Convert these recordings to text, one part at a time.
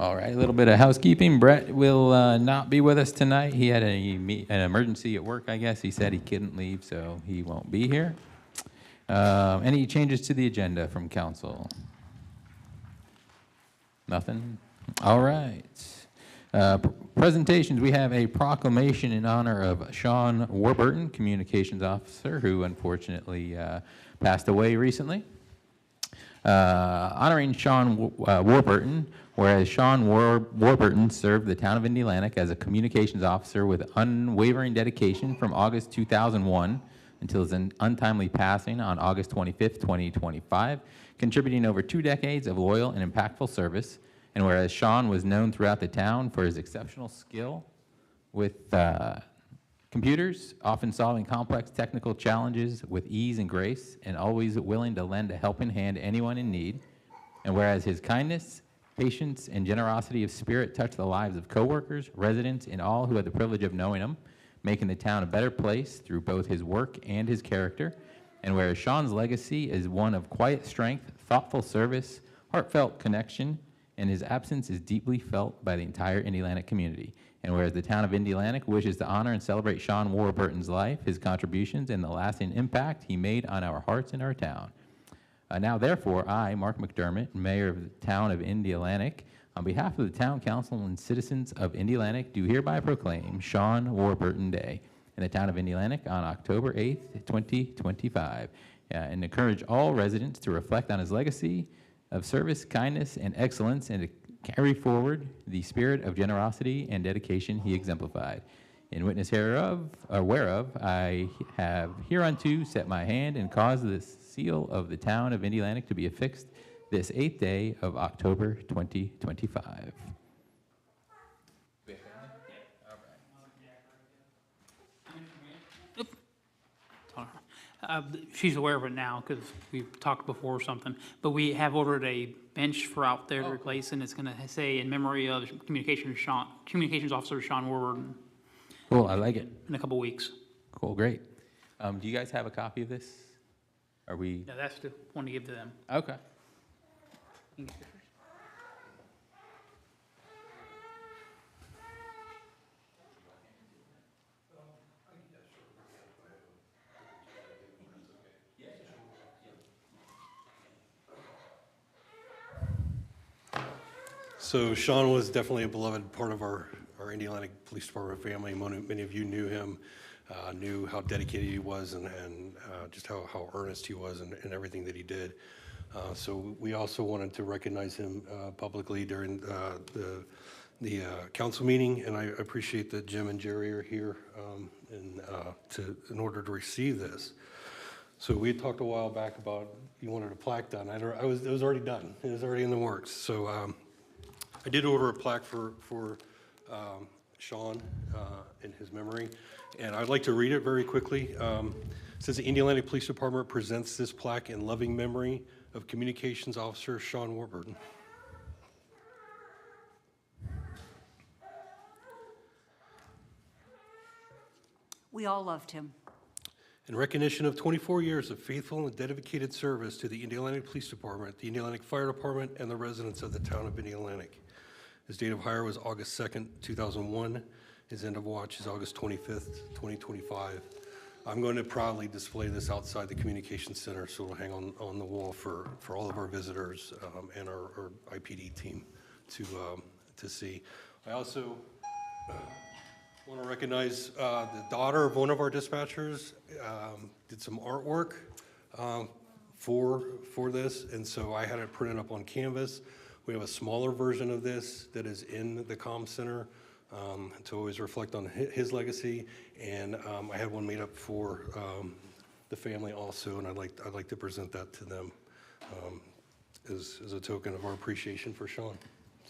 All right, a little bit of housekeeping. Brett will not be with us tonight. He had an emergency at work, I guess. He said he couldn't leave, so he won't be here. Any changes to the agenda from council? Nothing? All right. Presentations, we have a proclamation in honor of Sean Warburton, Communications Officer, who unfortunately passed away recently. Honoring Sean Warburton, whereas Sean Warburton served the town of Indialantic as a communications officer with unwavering dedication from August 2001 until his untimely passing on August 25th, 2025, contributing over 2 decades of loyal and impactful service. And whereas Sean was known throughout the town for his exceptional skill with computers, often solving complex technical challenges with ease and grace, and always willing to lend a helping hand to anyone in need. And whereas his kindness, patience, and generosity of spirit touched the lives of coworkers, residents, and all who had the privilege of knowing him, making the town a better place through both his work and his character. And whereas Sean's legacy is one of quiet strength, thoughtful service, heartfelt connection, and his absence is deeply felt by the entire Indialantic community. And whereas the town of Indialantic wishes to honor and celebrate Sean Warburton's life, his contributions, and the lasting impact he made on our hearts and our town. Now, therefore, I, Mark McDermott, Mayor of the town of Indialantic, on behalf of the Town Council and citizens of Indialantic, do hereby proclaim Sean Warburton Day in the town of Indialantic on October 8th, 2025, and encourage all residents to reflect on his legacy of service, kindness, and excellence, and to carry forward the spirit of generosity and dedication he exemplified. In witness hereof, or whereof, I have hereunto set my hand and caused the seal of the town of Indialantic to be affixed this 8th day of October 2025. She's aware of it now because we've talked before or something, but we have ordered a bench for out there to replace, and it's going to say in memory of Communications Officer Sean Warburton. Cool, I like it. In a couple weeks. Cool, great. Do you guys have a copy of this? Are we? Yeah, that's the one to give to them. Okay. So Sean was definitely a beloved part of our Indialantic Police Department family. Many of you knew him, knew how dedicated he was and just how earnest he was in everything that he did. So we also wanted to recognize him publicly during the council meeting, and I appreciate that Jim and Jerry are here in order to receive this. So we had talked a while back about you wanted a plaque done. It was already done. It was already in the works. So I did order a plaque for Sean in his memory, and I'd like to read it very quickly. Says the Indialantic Police Department presents this plaque in loving memory of Communications Officer Sean Warburton. We all loved him. In recognition of 24 years of faithful and dedicated service to the Indialantic Police Department, the Indialantic Fire Department, and the residents of the town of Indialantic. His date of hire was August 2nd, 2001. His end of watch is August 25th, 2025. I'm going to proudly display this outside the Communications Center, so it'll hang on the wall for all of our visitors and our IPD team to see. I also want to recognize the daughter of one of our dispatchers did some artwork for this, and so I had it printed up on canvas. We have a smaller version of this that is in the comm center to always reflect on his legacy, and I had one made up for the family also, and I'd like to present that to them as a token of our appreciation for Sean.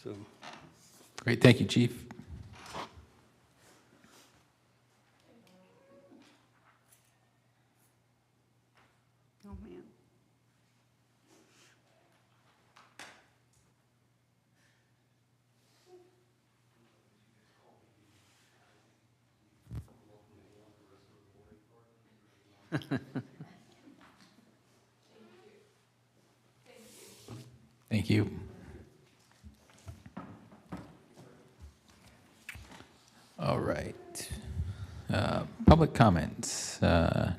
So, Great, thank you, Chief. Oh, man. Thank you. public comments,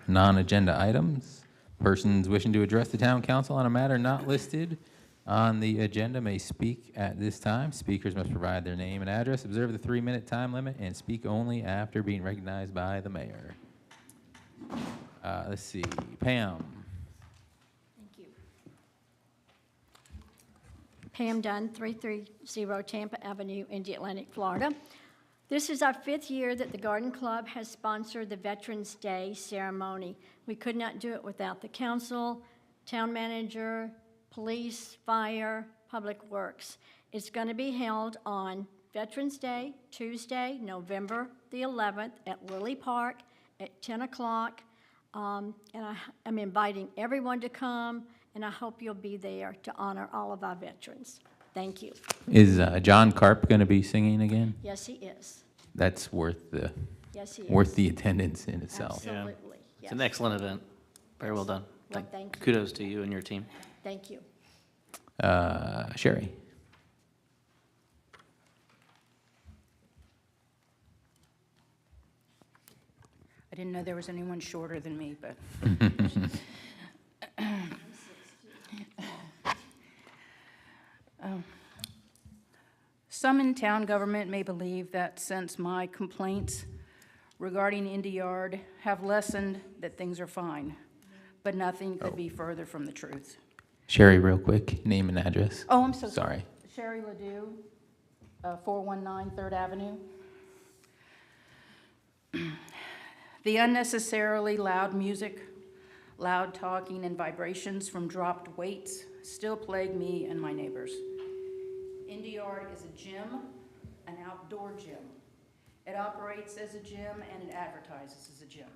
non-agenda items. Persons wishing to address the town council on a matter not listed on the agenda may speak at this time. Speakers must provide their name and address, observe the 3-minute time limit, and speak only after being recognized by the mayor. Let's see, Pam. Thank you. Pam Dunn, 330 Tampa Avenue, Indialantic, Florida. This is our 5th year that the Garden Club has sponsored the Veterans Day ceremony. We could not do it without the council, town manager, police, fire, public works. It's going to be held on Veterans Day, Tuesday, November the 11th at Lily Park at 10 o'clock. And I'm inviting everyone to come, and I hope you'll be there to honor all of our veterans. Thank you. Is John Carp going to be singing again? Yes, he is. That's worth the Yes, he is. worth the attendance in itself. Absolutely. It's Yes. an excellent event. Very well done. Well, thank you. Kudos to you and your team. Thank you. Sherry. I didn't know there was anyone shorter than me, but. Some in town government may believe that since my complaints regarding Indy Yard have lessened, that things are fine, but nothing could be further from the truth. Sherry, real quick, name and address. Oh, I'm so Sorry. Sherry Ledoux, 419 3rd Avenue. The unnecessarily loud music, loud talking, and vibrations from dropped weights still plague me and my neighbors. Indy Yard is a gym, an outdoor gym. It operates as a gym and it advertises as a gym.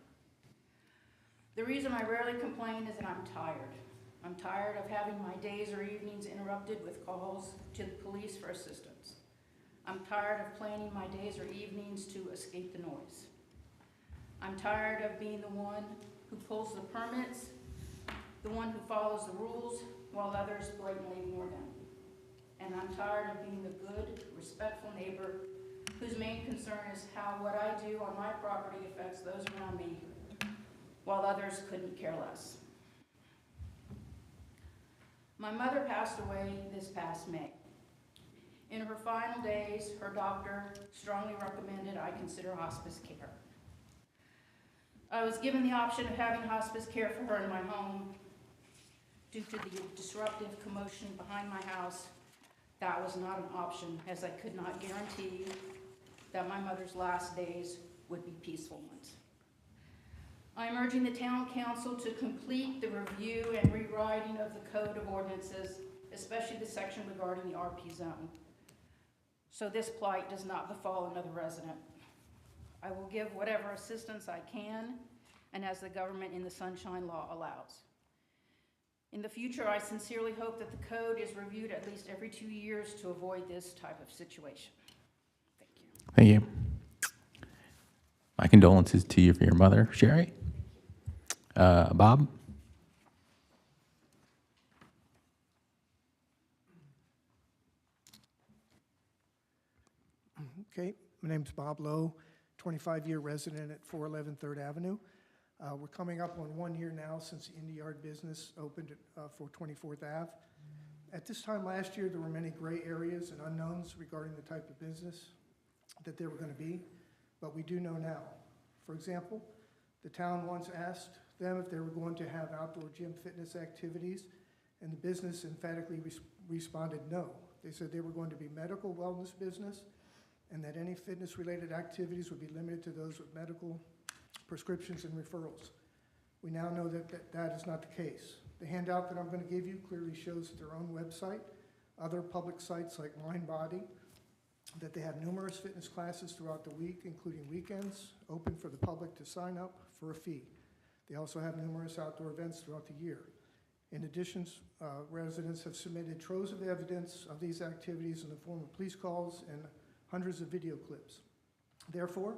The reason I rarely complain is that I'm tired. I'm tired of having my days or evenings interrupted with calls to the police for assistance. I'm tired of planning my days or evenings to escape the noise. I'm tired of being the one who pulls the permits, the one who follows the rules, while others blatantly ignore them. And I'm tired of being the good, respectful neighbor whose main concern is how what I do on my property affects those around me, while others couldn't care less. My mother passed away this past May. In her final days, her doctor strongly recommended I consider hospice care. I was given the option of having hospice care for her in my home. Due to the disruptive commotion behind my house, that was not an option, as I could not guarantee that my mother's last days would be peaceful ones. I'm urging the town council to complete the review and rewriting of the code of ordinances, especially the section regarding the RP zone, so this plight does not befall another resident. I will give whatever assistance I can, and as the government in the Sunshine Law allows. In the future, I sincerely hope that the code is reviewed at least every 2 years to avoid this type of situation. Thank you. Thank you. My condolences to you for your mother, Sherry. Bob? Okay, my name's Bob Lowe, 25-year resident at 411 3rd Avenue. We're coming up on 1 year now since the Indy Yard business opened for 24th Ave. At this time last year, there were many gray areas and unknowns regarding the type of business that they were going to be, but we do know now. For example, the town once asked them if they were going to have outdoor gym fitness activities, and the business emphatically responded no. They said they were going to be medical wellness business, and that any fitness-related activities would be limited to those with medical prescriptions and referrals. We now know that that is not the case. The handout that I'm going to give you clearly shows their own website, other public sites like MindBody, that they have numerous fitness classes throughout the week, including weekends, open for the public to sign up for a fee. They also have numerous outdoor events throughout the year. In addition, residents have submitted troves of evidence of these activities in the form of police calls and hundreds of video clips. Therefore,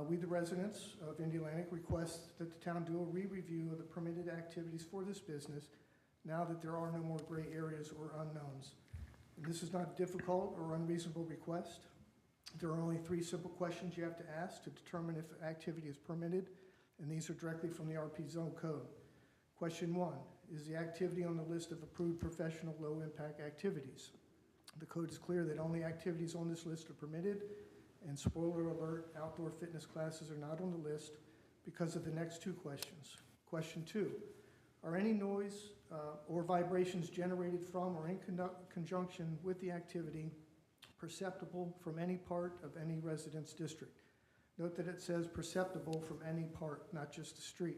we, the residents of Indialantic, request that the town do a re-review of the permitted activities for this business now that there are no more gray areas or unknowns. And this is not a difficult or unreasonable request. There are only 3 simple questions you have to ask to determine if activity is permitted, and these are directly from the RP Zone Code. Question 1, is the activity on the list of approved professional low-impact activities? The code is clear that only activities on this list are permitted, and spoiler alert, outdoor fitness classes are not on the list because of the next 2 questions. Question 2, are any noise or vibrations generated from or in conjunction with the activity perceptible from any part of any residence district? Note that it says perceptible from any part, not just the street.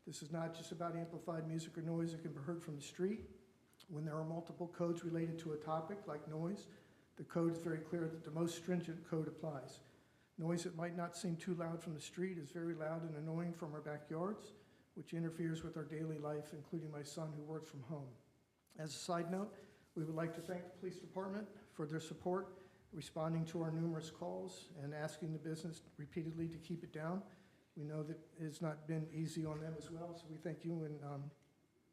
This is not just about amplified music or noise that can be heard from the street. When there are multiple codes related to a topic like noise, the code is very clear that the most stringent code applies. Noise that might not seem too loud from the street is very loud and annoying from our backyards, which interferes with our daily life, including my son who works from home. As a side note, we would like to thank the police department for their support, responding to our numerous calls and asking the business repeatedly to keep it down. We know that it's not been easy on them as well, so we thank you and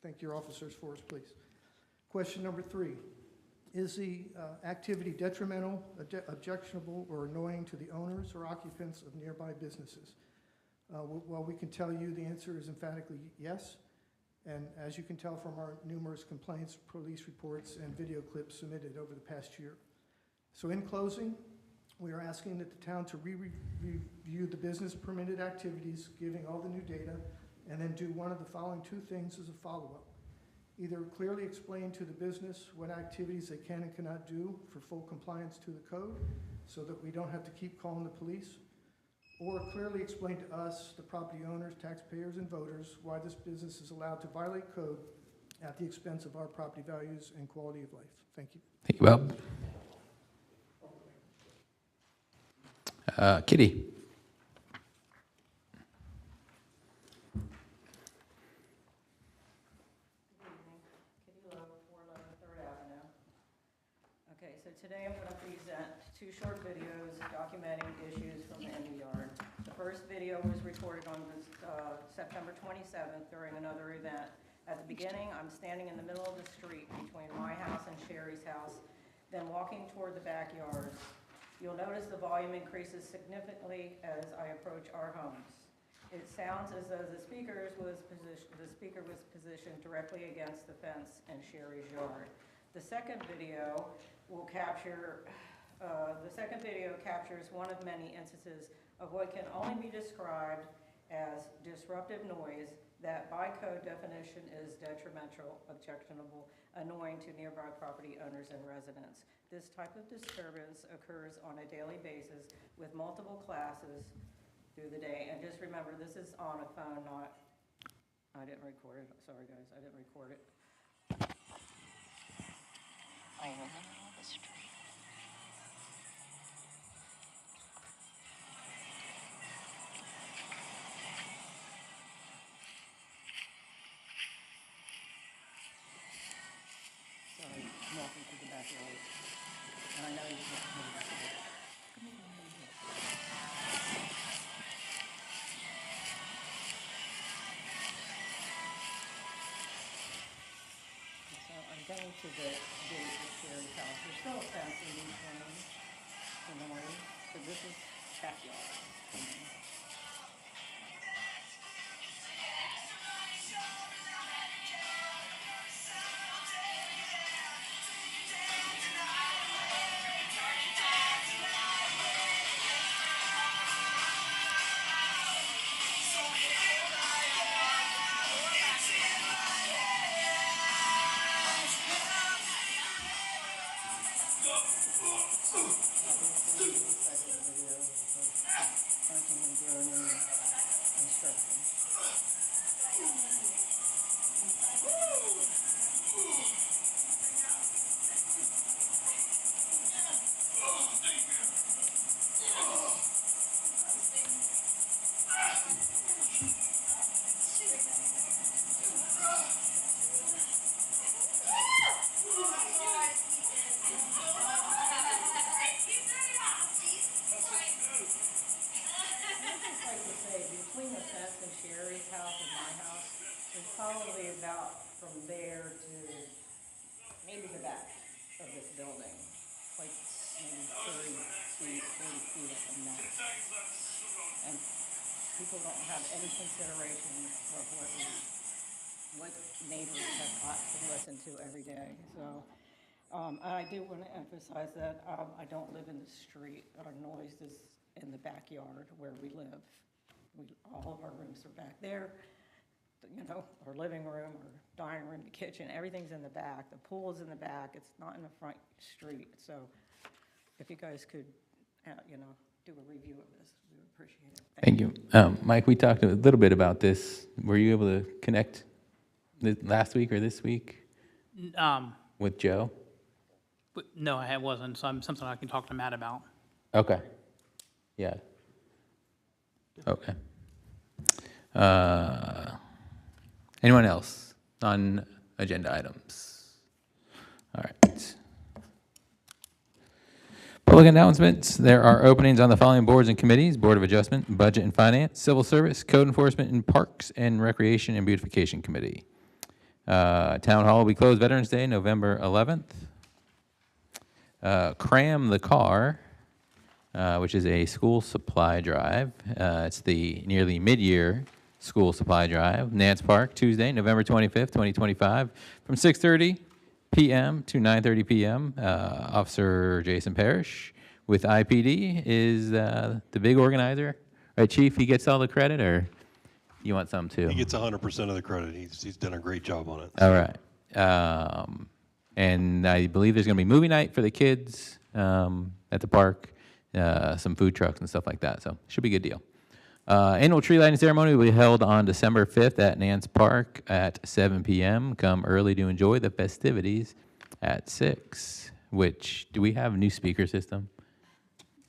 thank your officers for us, please. Question number 3, is the activity detrimental, objectionable, or annoying to the owners or occupants of nearby businesses? Well, we can tell you the answer is emphatically yes, and as you can tell from our numerous complaints, police reports, and video clips submitted over the past year. So in closing, we are asking that the town to review the business permitted activities, giving all the new data, and then do one of the following 2 things as a follow-up. Either clearly explain to the business what activities they can and cannot do for full compliance to the code so that we don't have to keep calling the police, or clearly explain to us, the property owners, taxpayers, and voters, why this business is allowed to violate code at the expense of our property values and quality of life. Thank you. Thank you, Bob. Kitty. Kitty Lowe, 411 3rd Avenue. Okay, so today I'm going to present 2 short videos documenting issues from the Indy Yard. The first video was recorded on September 27th during another event. At the beginning, I'm standing in the middle of the street between my house and Sherry's house, then walking toward the backyard. You'll notice the volume increases significantly as I approach our homes. It sounds as though the speaker was positioned directly against the fence in Sherry's yard. The second video captures one of many instances of what can only be described as disruptive noise that by code definition is detrimental, objectionable, annoying to nearby property owners and residents. This type of disturbance occurs on a daily basis with multiple classes through the day. And just remember, this is on a phone, not, I didn't record it. Sorry guys, I didn't record it. I am in the middle of the street. Sorry, I'm walking through the backyard. And I know you can't move it. So I'm going to the gate of Sherry's house. There's still a fence in between the noise, but this is backyard. Between the fence and Sherry's house and my house, there's probably about from there to maybe the back of this building, like maybe 30 feet. feet, 40 feet at the max. And people don't have any consideration of what neighbors have got to listen to every day. So I do want to emphasize that I don't live in the street. Our noise is in the backyard where we live. All of our rooms are back there. You know, our living room, our dining room, the kitchen, everything's in the back. The pool is in the back. It's not in the front street. So if you guys could, you know, do a review of this, we would appreciate it. Thank you. Mike, we talked a little bit about this. Were you able to connect last week or this week with Joe? But no, I wasn't, so something I can talk to Matt about. Okay. Yeah. Okay. Anyone else on agenda items? All right. Public announcements. There are openings on the following boards and committees: Board of Adjustment, Budget and Finance, Civil Service, Code Enforcement, and Parks and Recreation and Beautification Committee. Town Hall will be closed Veterans Day, November 11th. Cram the Car, which is a school supply drive. It's the nearly mid-year school supply drive. Nance Park, Tuesday, November 25th, 2025, from 6:30 p.m. to 9:30 p.m. Officer Jason Parrish with IPD is the big organizer. Right, Chief, he gets all the credit, or you want some too? He gets 100% of the credit. He's done a great job on it. All right. And I believe there's going to be movie night for the kids at the park, some food trucks and stuff like that. So should be a good deal. Annual tree lighting ceremony will be held on December 5th at Nance Park at 7 p.m. Come early to enjoy the festivities at 6. Which, do we have a new speaker system?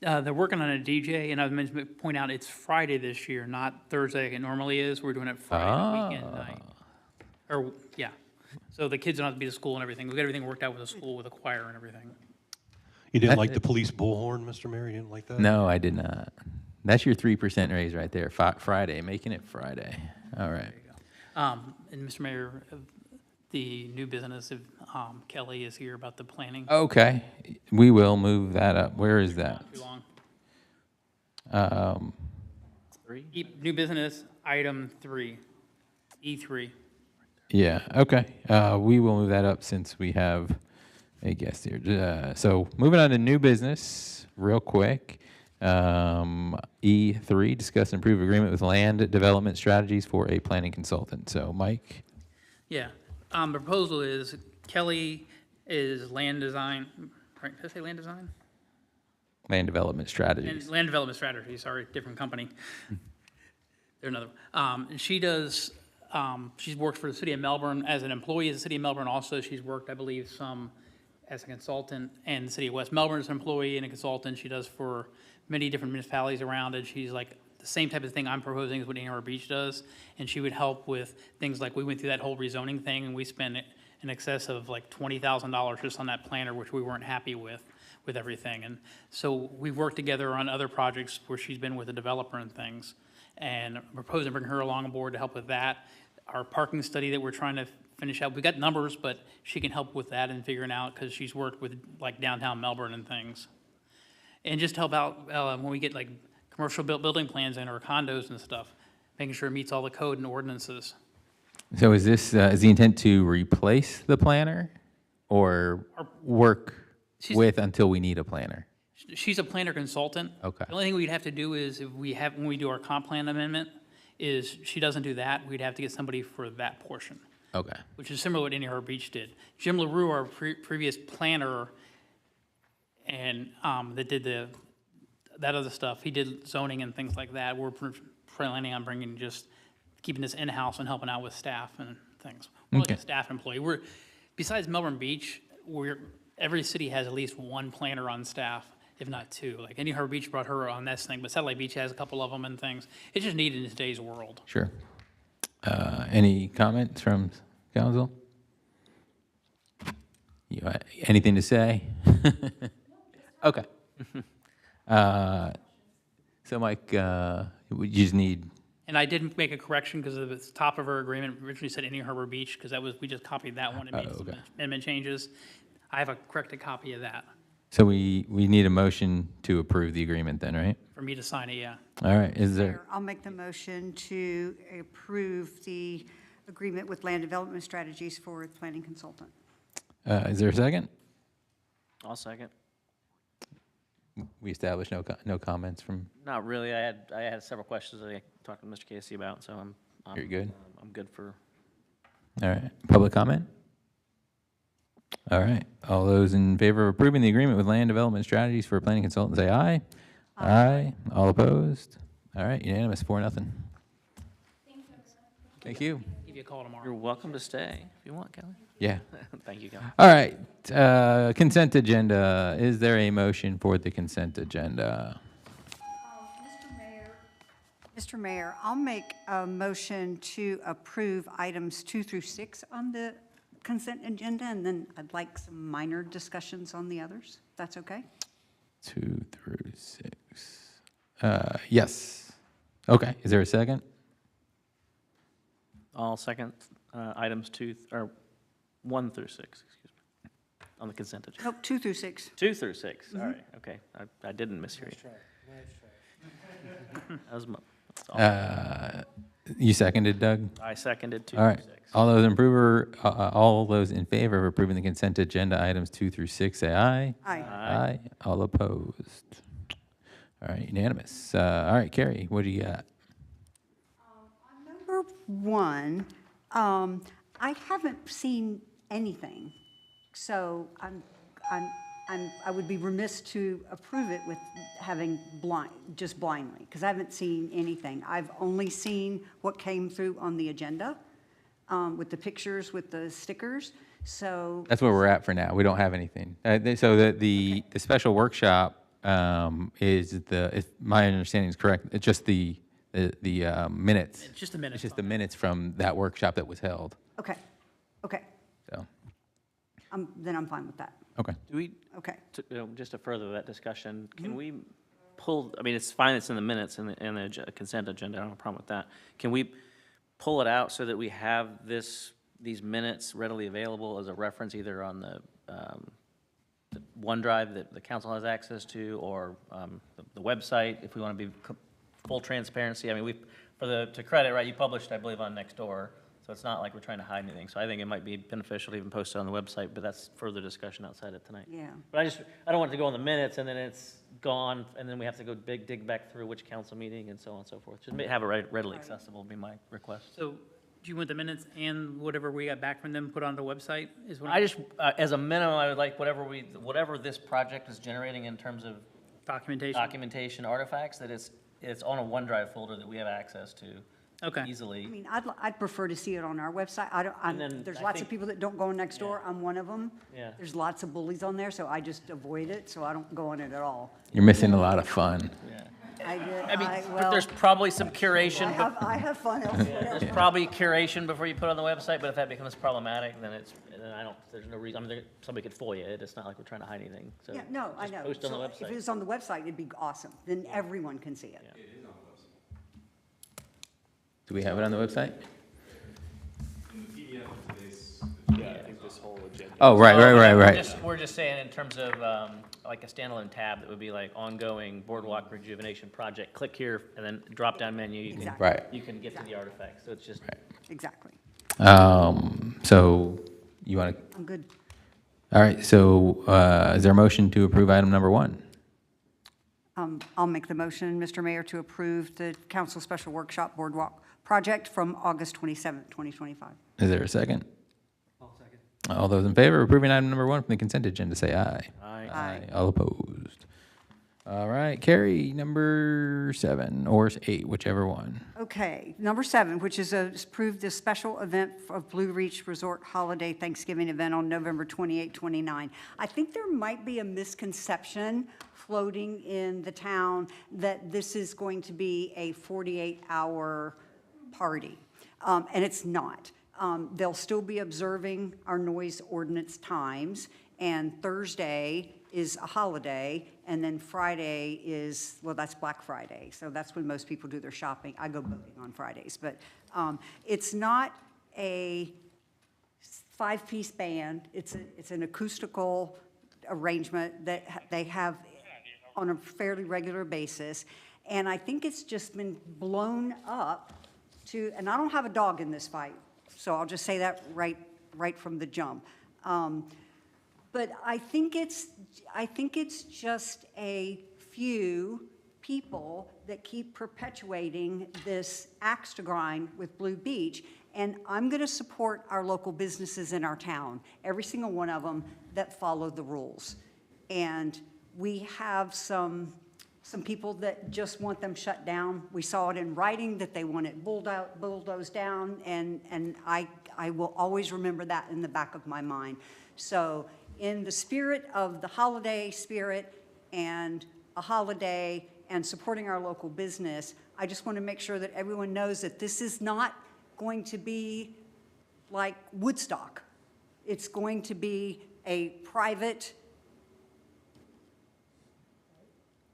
They're working on a DJ, and I was meant to point out it's Friday this year, not Thursday like it normally is. We're doing it Friday weekend night. Or, yeah. So the kids don't have to be to school and everything. We've got everything worked out with the school, with the choir and everything. You didn't like the police bullhorn, Mr. Mayor? You didn't like that? No, I did not. That's your 3% raise right there. Friday, making it Friday. All right. And Mr. Mayor, the new business of Kelly is here about the planning. Okay. We will move that up. Where is that? Not too long. 3? New business, item 3, E3. Yeah, okay. We will move that up since we have a guest here. So moving on to new business real quick. E3, discuss and approve agreement with land development strategies for a planning consultant. So Mike? Yeah. The proposal is Kelly is land design, right, did I say land design? Land development strategies. And land development strategy, sorry, different company. They're another. And she does, she's worked for the city of Melbourne as an employee of the city of Melbourne. Also, she's worked, I believe, some as a consultant, and the city of West Melbourne as an employee and a consultant. She does for many different municipalities around it. She's like the same type of thing I'm proposing is what Indian Harbor Beach does, and she would help with things like, we went through that whole rezoning thing, and we spent in excess of like $20,000 just on that planner, which we weren't happy with everything. And so we've worked together on other projects where she's been with a developer and things, and I'm proposing to bring her along board to help with that. Our parking study that we're trying to finish out, we got numbers, but she can help with that and figuring out, because she's worked with like downtown Melbourne and things. And just help out when we get like commercial building plans in, or condos and stuff, making sure it meets all the code and ordinances. So is this, is the intent to replace the planner or work with until we need a planner? She's a planner consultant. Okay. The only thing we'd have to do is, if we have, when we do our comp plan amendment, is she doesn't do that, we'd have to get somebody for that portion. Okay. Which is similar to what Indian Harbor Beach did. Jim LaRue, our previous planner, and that did that other stuff, he did zoning and things like that. We're planning on bringing, just keeping this in-house and helping out with staff and things. We're like a staff employee. We're, besides Melbourne Beach, every city has at least one planner on staff, if not 2. Like Indian Harbor Beach brought her on this thing, but Satellite Beach has a couple of them and things. It's just needed in today's world. Sure. Any comments from council? Anything to say? Okay. So Mike, you just need, And I did make a correction because of the top of her agreement originally said Indian Harbor Beach, because that was, we just copied that one and made some amendment changes. I have a corrected copy of that. So we need a motion to approve the agreement then, right? For me to sign it, yeah. All right, is there, Mayor, I'll make the motion to approve the agreement with Land Development Strategies for planning consultant. is there a second? I'll second. We established no comments from, Not really. I had several questions that I talked to Mr. Casey about, so I'm You're good? I'm good for. all right, public comment? All right, all those in favor of approving the agreement with Land Development Strategies for planning consultant, say aye. Aye. All opposed? All right, unanimous, 4-0. Thank you. Give you a call tomorrow. You're welcome to stay if you want, Kelly. Yeah. Thank you, Kelly. All right, consent agenda. Is there a motion for the consent agenda? Mr. Mayor, I'll make a motion to approve items 2 through 6 on the consent agenda, and then I'd like some minor discussions on the others. That's okay? 2 through 6. Yes. Okay, is there a second? I'll second items 1 through 6, excuse me, on the consent agenda. Nope, 2 through 6. 2 through 6, all right, okay. I didn't mishear you. That was that's all. You seconded, Doug? I seconded 2 All right. through 6. All those in favor of approving the consent agenda items 2 through 6, say aye. Aye. Aye. All opposed? All right, unanimous. All right, Carrie, what do you got? Number 1, I haven't seen anything, so I would be remiss to approve it with having just blindly, because I haven't seen anything. I've only seen what came through on the agenda, with the pictures, with the stickers, so. That's where we're at for now. We don't have anything. So the special workshop if my understanding is correct, it's just the minutes. It's just a minute. It's just the minutes from that workshop that was held. Okay, So, then I'm fine with that. okay. Do we, Okay. just to further that discussion, can we pull, I mean, it's fine, it's in the minutes and the consent agenda, I don't have a problem with that. Can we pull it out so that we have these minutes readily available as a reference either on the OneDrive that the council has access to, or the website, if we want to be full transparency? I mean, to credit, right, you published, I believe, on Nextdoor, so it's not like we're trying to hide anything. So I think it might be beneficial to even post it on the website, but that's further discussion outside of tonight. Yeah. But I don't want it to go in the minutes and then it's gone, and then we have to go dig back through which council meeting and so on and so forth. Just have it readily accessible would be my request. So do you want the minutes and whatever we got back from them put on the website is what? I just, as a minimum, I would like whatever this project is generating in terms of Documentation? artifacts, that it's on a OneDrive folder that we have access to Okay. easily. I mean, I'd prefer to see it on our website. And then There's I lots of think- people that don't go on Nextdoor. I'm one of them. Yeah. There's lots of bullies on there, so I just avoid it, so I don't go on it at all. You're missing a lot of fun. Yeah. I mean, well, there's probably some curation, I have fun elsewhere. there's probably curation before you put it on the website, but if that becomes problematic, then there's no reason, I mean, somebody could FOIA it, it's not like we're trying to hide anything, so. Yeah, no, I just know. post on the So if website. it was on the website, it'd be awesome. Then everyone can see it. Yeah. Do we have it on the website? Oh, right. We're just saying in terms of like a standalone tab that would be like ongoing boardwalk rejuvenation project. Click here and then drop down menu. You can, Exactly. Right. you can get to the artifacts. So it's just, Exactly. So you want to, I'm good. all right, so is there a motion to approve item number 1? I'll make the motion, Mr. Mayor, to approve the council special workshop boardwalk project from August 27th, 2025. Is there a second? I'll second. All those in favor of approving item number 1 from the consent agenda, say aye. Aye. All opposed? All right, Carrie, number 7 or 8, whichever one. Okay, number 7, which is approved the special event of Blue Reach Resort Holiday Thanksgiving event on November 28, 29. I think there might be a misconception floating in the town that this is going to be a 48-hour party, and it's not. They'll still be observing our noise ordinance times, and Thursday is a holiday, and then Friday is, well, that's Black Friday, so that's when most people do their shopping. I go boating on Fridays, but it's not a 5-piece band. It's an acoustical arrangement that they have on a fairly regular basis. And I think it's just been blown up to, and I don't have a dog in this fight, so I'll just say that right from the jump. But I think it's just a few people that keep perpetuating this axe to grind with Blue Beach. And I'm going to support our local businesses in our town, every single one of them that follow the rules. And we have some people that just want them shut down. We saw it in writing that they want it bulldozed down, and I will always remember that in the back of my mind. So in the spirit of the holiday spirit and a holiday and supporting our local business, I just want to make sure that everyone knows that this is not going to be like Woodstock. It's going to be a private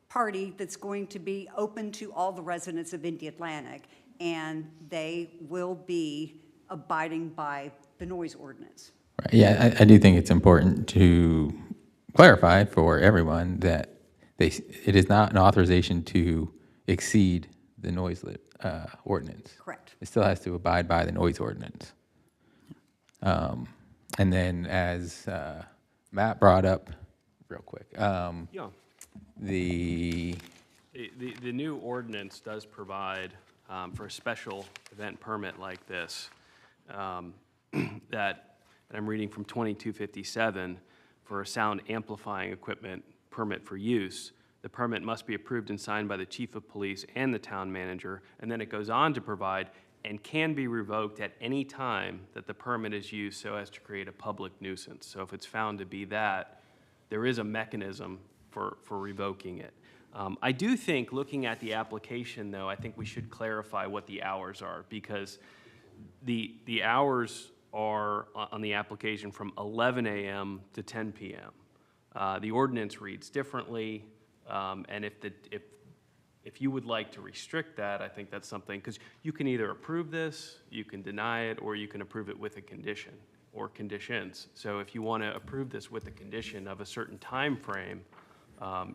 party that's going to be open to all the residents of Indialantic, and they will be abiding by the noise ordinance. Right. Yeah, I do think it's important to clarify for everyone that it is not an authorization to exceed the noise ordinance. Correct. It still has to abide by the noise ordinance. And then as Matt brought up, real quick, Yeah. the The new ordinance does provide for a special event permit like this, that, and I'm reading from 2257, for a sound amplifying equipment permit for use. The permit must be approved and signed by the chief of police and the town manager, and then it goes on to provide, and can be revoked at any time that the permit is used so as to create a public nuisance. So if it's found to be that, there is a mechanism for revoking it. I do think, looking at the application, though, I think we should clarify what the hours are, because the hours are on the application from 11 a.m. to 10 p.m. The ordinance reads differently, and if you would like to restrict that, I think that's something, because you can either approve this, you can deny it, or you can approve it with a condition or conditions. So if you want to approve this with a condition of a certain time frame,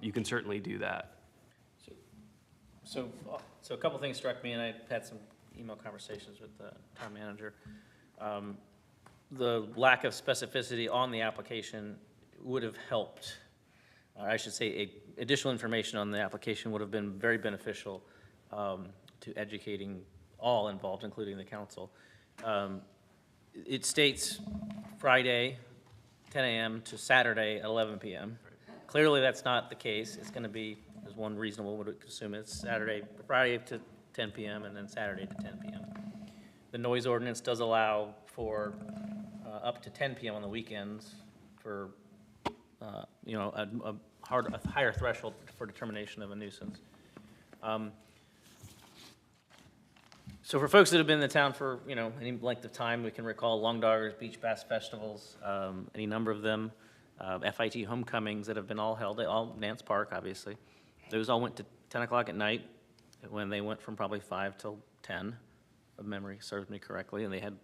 you can certainly do that. So a couple things struck me, and I had some email conversations with the town manager. The lack of specificity on the application would have helped. I should say additional information on the application would have been very beneficial to educating all involved, including the council. It states Friday, 10 a.m. to Saturday at 11 p.m. Clearly, that's not the case. It's going to be, as one reasonable would assume, it's Friday to 10 p.m. and then Saturday to 10 p.m. The noise ordinance does allow for up to 10 p.m. on the weekends for, a higher threshold for determination of a nuisance. So for folks that have been in the town for, any length of time, we can recall Long Doggers, Beach Bass Festivals, any number of them, FIT homecomings that have been all held, all Nance Park, obviously. Those all went to 10 o'clock at night, when they went from probably 5 till 10, if memory serves me correctly, and they had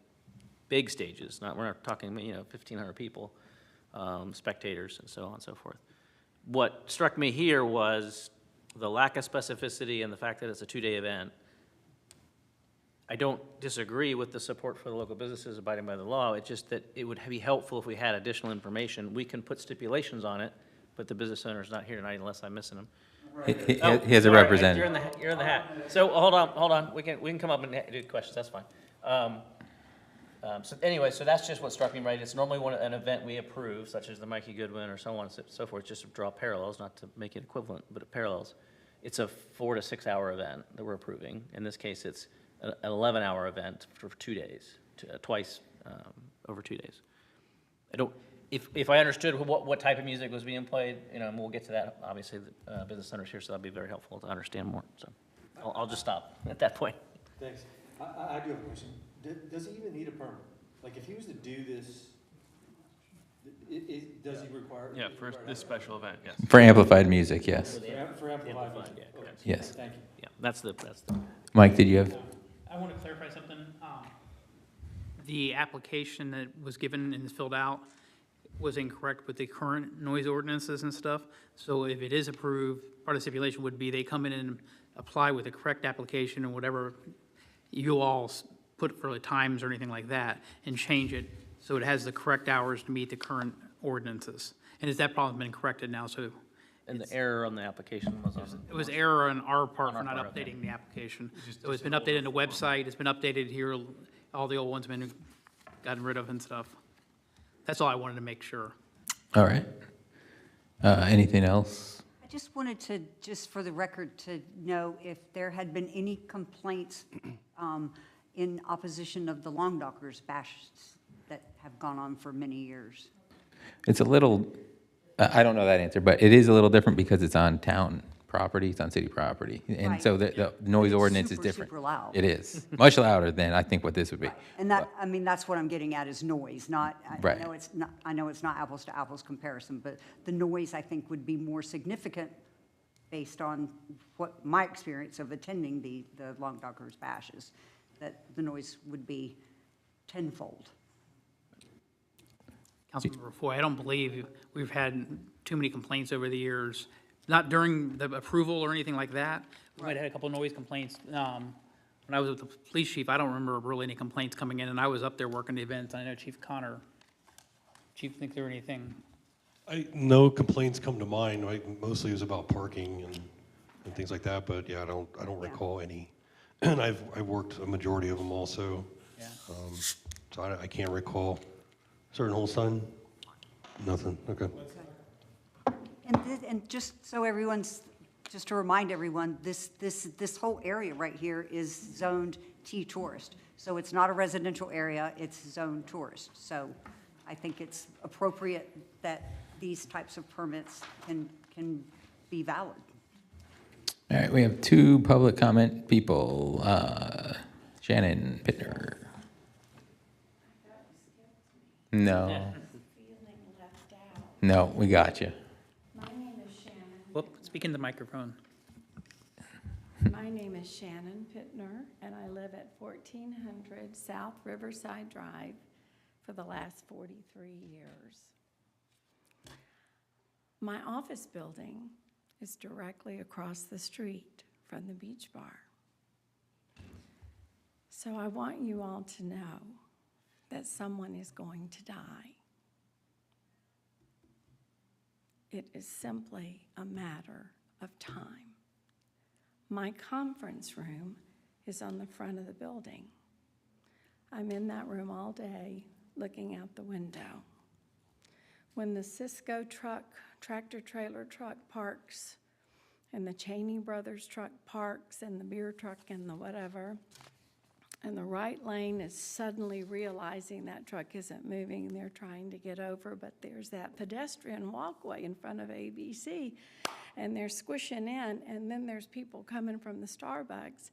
big stages, we're not talking, 1,500 people, spectators, and so on and so forth. What struck me here was the lack of specificity and the fact that it's a 2-day event. I don't disagree with the support for the local businesses abiding by the law. It's just that it would be helpful if we had additional information. We can put stipulations on it, but the business owner's not here tonight unless I'm missing him. he has a representative. You're in the hat. So hold on. We can come up and do questions. That's fine. So anyway, so that's just what struck me, right? It's normally an event we approve, such as the Mikey Goodwin or so on and so forth, just to draw parallels, not to make it equivalent, but parallels. It's a 4 to 6 hour event that we're approving. In this case, it's an 11-hour event for 2 days, twice over 2 days. If I understood what type of music was being played, and we'll get to that. Obviously, the business owner's here, so that'd be very helpful to understand more. So I'll just stop at that point. Thanks. I do have a question. Does he even need a permit? Like, if he was to do this, does he require? Yeah, for this special event, yes. For amplified music, yes. For amplified music? Yeah, Okay. Yes. Thank you. Yeah, that's the. Mike, did you have? I want to clarify something. The application that was given and is filled out, was incorrect with the current noise ordinances and stuff. So if it is approved, part of the stipulation would be they come in and apply with the correct application and whatever you all put for the times or anything like that, and change it so it has the correct hours to meet the current ordinances. And has that problem been corrected now? So And the error on the application was on. it was error on our part On for our not part, okay. updating the application. So it's been updated in the website, it's been updated here, all the old ones have been gotten rid of and stuff. That's all I wanted to make sure. All right. Anything else? I just wanted to, just for the record, to know if there had been any complaints in opposition of the Long Dockers bashes that have gone on for many years. It's a little, I don't know that answer, but it is a little different because it's on town property, it's on city property. And Right. so the noise It's ordinance is super, different. super loud. It is, much louder than I think what this would be. And that, I mean, that's what I'm getting at is noise, not, Right. I know it's not apples to apples comparison, but the noise, I think, would be more significant based on what my experience of attending the Long Dockers bashes, that the noise would be tenfold. Councilmember Foy, I don't believe we've had too many complaints over the years, not during the approval or anything like that. We might have had a couple of noise complaints. When I was with the police chief, I don't remember really any complaints coming in, and I was up there working the events. I know Chief Connor, Chief, think there anything? No complaints come to mind, right? Mostly it was about parking and things like that, but yeah, I don't recall any. And I've worked a majority of them also. Yeah. So I can't recall. Certain Holstein? Nothing, okay. And just so everyone's, just to remind everyone, this whole area right here is zoned T tourist. So it's not a residential area, it's zoned tourist. So I think it's appropriate that these types of permits can be valid. All right, we have two public comment people. Shannon Pittner. No. No, we got you. My name is Shannon. Whoop, speak in the microphone. My name is Shannon Pittner, and I live at 1400 South Riverside Drive for the last 43 years. My office building is directly across the street from the beach bar. So I want you all to know that someone is going to die. It is simply a matter of time. My conference room is on the front of the building. I'm in that room all day looking out the window. When the Cisco truck, tractor-trailer truck parks, and the Cheney Brothers truck parks, and the beer truck and the whatever, and the right lane is suddenly realizing that truck isn't moving and they're trying to get over, but there's that pedestrian walkway in front of ABC, and they're squishing in, and then there's people coming from the Starbucks.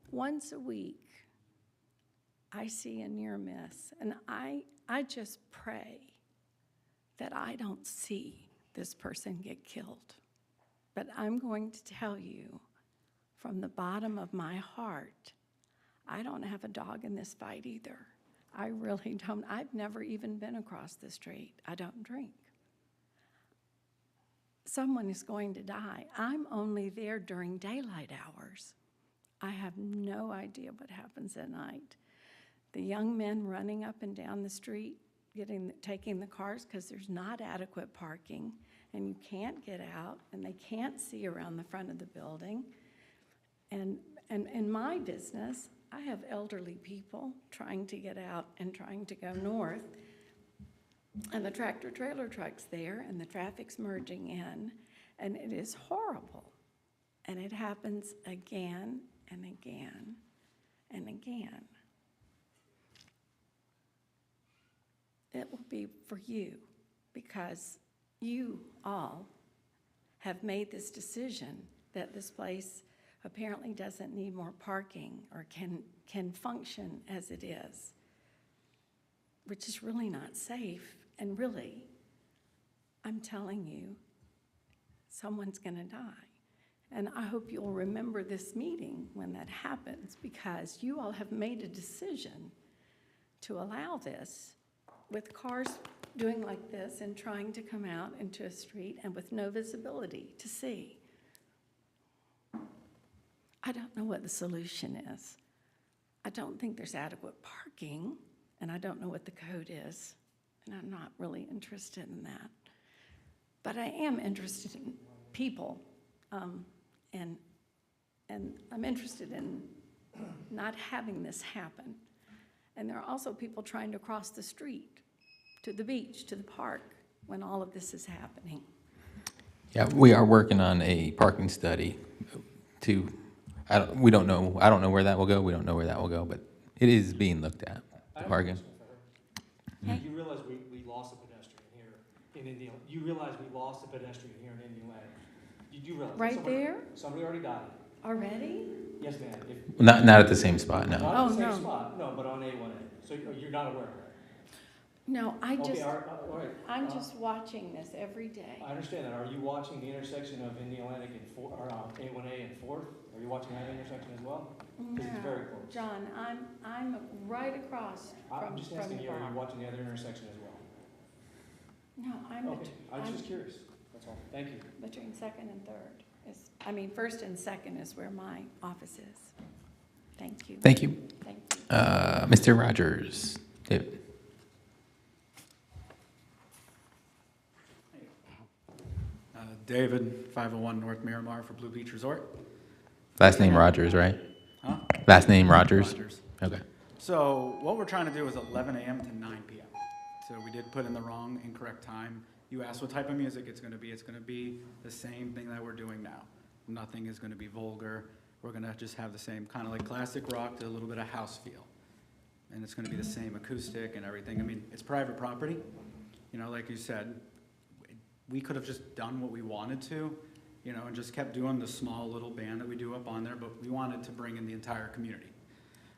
Once a week, I see a near miss, and I just pray that I don't see this person get killed. But I'm going to tell you from the bottom of my heart, I don't have a dog in this fight either. I really don't. I've never even been across the street. I don't drink. Someone is going to die. I'm only there during daylight hours. I have no idea what happens at night. The young men running up and down the street, taking the cars because there's not adequate parking, and you can't get out, and they can't see around the front of the building. And in my business, I have elderly people trying to get out and trying to go north, and the tractor-trailer truck's there, and the traffic's merging in, and it is horrible. And it happens again and again and again. It will be for you, because you all have made this decision that this place apparently doesn't need more parking or can function as it is, which is really not safe. And really, I'm telling you, someone's going to die. And I hope you'll remember this meeting when that happens, because you all have made a decision to allow this with cars doing like this and trying to come out into a street and with no visibility to see. I don't know what the solution is. I don't think there's adequate parking, and I don't know what the code is, and I'm not really interested in that. But I am interested in people, and I'm interested in not having this happen. And there are also people trying to cross the street to the beach, to the park, when all of this is happening. Yeah, we are working on a parking study to, I don't know where that will go, we don't know where that will go, but it is being looked at, the parking. You realize we lost a pedestrian here in Indiana, you realize we lost a pedestrian here in Indialantic? You realize? Right somebody- there? Somebody already got it. Already? Yes, ma'am. Not at the same spot, no. Not at the Oh, same no. spot, no, but on A1A. So you're not aware of that? No, I Okay, just, all right. I'm just watching this every day. I understand that. Are you watching the intersection of Indialantic and A1A and Fourth? Are you watching that intersection as well? Because it's very close. John, I'm right across I'm from just the asking you, are you bar. watching the other intersection as well? No, I'm, Okay, I was just curious. That's all. Thank you. between second and third. First and second is where my office is. Thank you. Thank you. Thank you. Mr. Rogers, David. David, 501 North Miramar for Blue Beach Resort. Last name Rogers, right? Huh? Last name Rogers? Rogers. Okay. So what we're trying to do is 11 a.m. to 9 p.m. So we did put in the wrong, incorrect time. You asked what type of music it's going to be. It's going to be the same thing that we're doing now. Nothing is going to be vulgar. We're going to just have the same kind of like classic rock to a little bit of house feel. And it's going to be the same acoustic and everything. I mean, it's private property. You know, like you said, we could have just done what we wanted to, you know, and just kept doing the small little band that we do up on there, but we wanted to bring in the entire community.